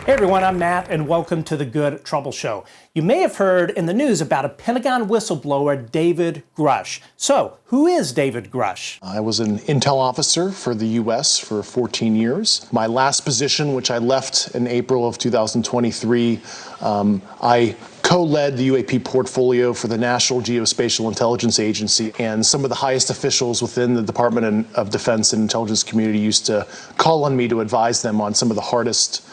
Hey everyone, I'm Matt and welcome to the Good Trouble Show. You may have heard in the news about a Pentagon whistleblower, David Grusch. So, who is David Grusch? I was an intel officer for the U.S. for 14 years. My last position, which I left in April of 2023, I co-led the UAP portfolio for the National Geospatial Intelligence Agency, and some of the highest officials within the Department of Defense and Intelligence community used to call on me to advise them on some of the hardest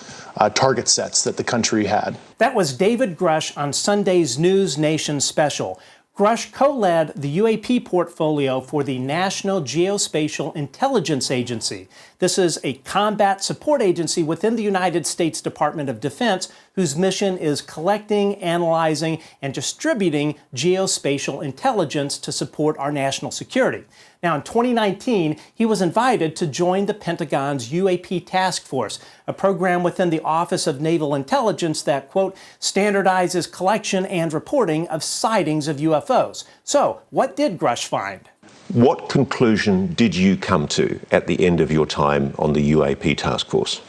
target sets that the country had. That was David Grusch on Sunday's News Nation special. Grusch co-led the UAP portfolio for the National Geospatial Intelligence Agency. This is a combat support agency within the United States Department of Defense whose mission is collecting, analyzing, and distributing geospatial intelligence to support our national security. Now, in 2019, he was invited to join the Pentagon's UAP task force, a program within the Office of Naval Intelligence that, quote, standardizes collection and reporting of sightings of UFOs. So, what did Grusch find? What conclusion did you come to at the end of your time on the UAP task force?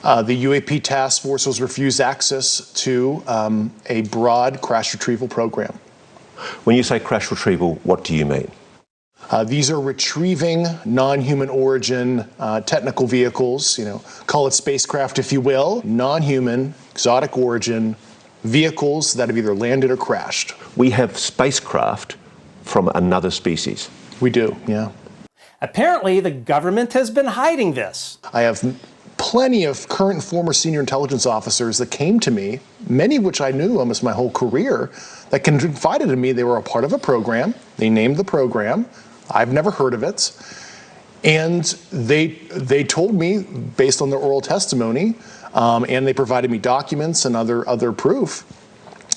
The UAP task force was refused access to a broad crash retrieval program. When you say crash retrieval, what do you mean? These are retrieving non-human origin technical vehicles, call it spacecraft if you will, non-human, exotic origin vehicles that have either landed or crashed. We have spacecraft from another species. We do, yeah. Apparently, the government has been hiding this. I have plenty of current and former senior intelligence officers that came to me, many of which I knew almost my whole career, that confided in me they were a part of a program. They named the program. I've never heard of it. And they told me, based on their oral testimony, and they provided me documents and other proof,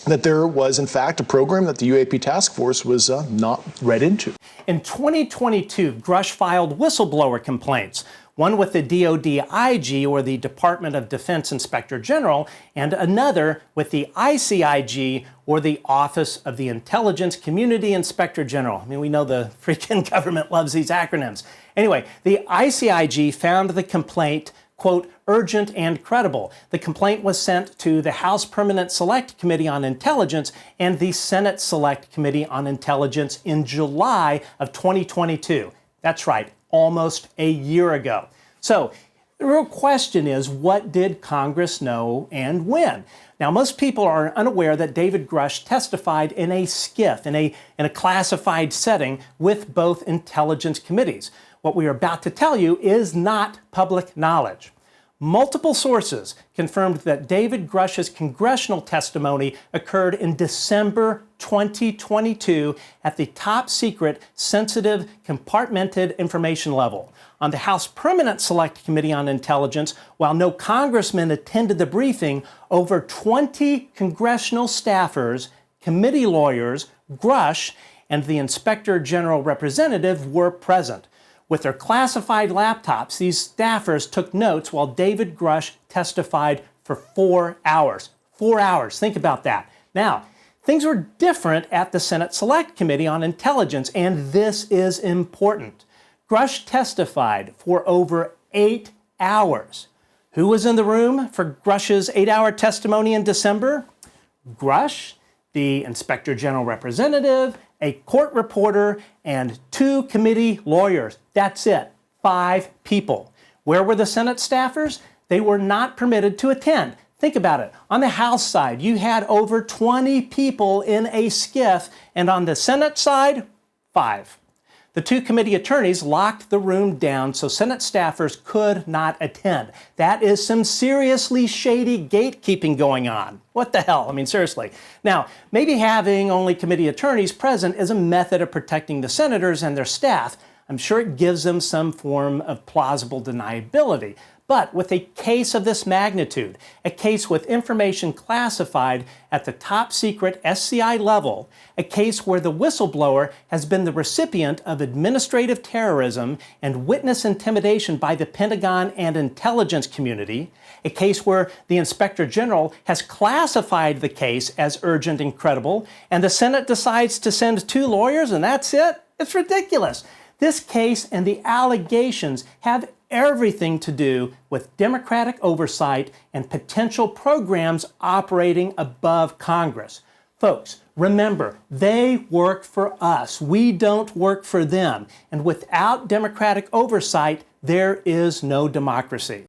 that there was, in fact, a program that the UAP task force was not read into. In 2022, Grusch filed whistleblower complaints, one with the DoD IG, or the Department of Defense Inspector General, and another with the IGIC, or the Office of the Intelligence Community Inspector General. I mean, we know the freaking government loves these acronyms. Anyway, the IGIC found the complaint, quote, urgent and credible. The complaint was sent to the House Permanent Select Committee on Intelligence and the Senate Select Committee on Intelligence in July of 2022. That's right, almost a year ago. So the real question is, what did Congress know and when? Now, most people are unaware that David Grusch testified in a SCIF, in a classified setting with both intelligence committees. What we are about to tell you is not public knowledge. Multiple sources confirmed that David Grusch's congressional testimony occurred in December 2022 at the top secret, sensitive, compartmented information level. On the House Permanent Select Committee on Intelligence, while no congressman attended the briefing, over 20 congressional staffers, committee lawyers, Grusch, and the Inspector General representative were present. With their classified laptops, these staffers took notes while David Grusch testified for 4 hours. 4 hours, think about that. Now, things were different at the Senate Select Committee on Intelligence, and this is important. Grusch testified for over 8 hours. Who was in the room for Grusch's 8-hour testimony in December? Grusch, the Inspector General representative, a court reporter, and 2 committee lawyers. That's it. 5 people. Where were the Senate staffers? They were not permitted to attend. Think about it. On the House side, you had over 20 people in a SCIF, and on the Senate side, 5. The 2 committee attorneys locked the room down so Senate staffers could not attend. That is some seriously shady gatekeeping going on. What the hell? I mean, seriously. Now, maybe having only committee attorneys present is a method of protecting the senators and their staff. I'm sure it gives them some form of plausible deniability. But with a case of this magnitude, a case with information classified at the top secret SCI level, a case where the whistleblower has been the recipient of administrative terrorism and witness intimidation by the Pentagon and intelligence community, a case where the Inspector General has classified the case as urgent and credible, and the Senate decides to send 2 lawyers and that's it? It's ridiculous. This case and the allegations have everything to do with Democratic oversight and potential programs operating above Congress. Folks, remember, they work for us. We don't work for them. And without Democratic oversight, there is no democracy.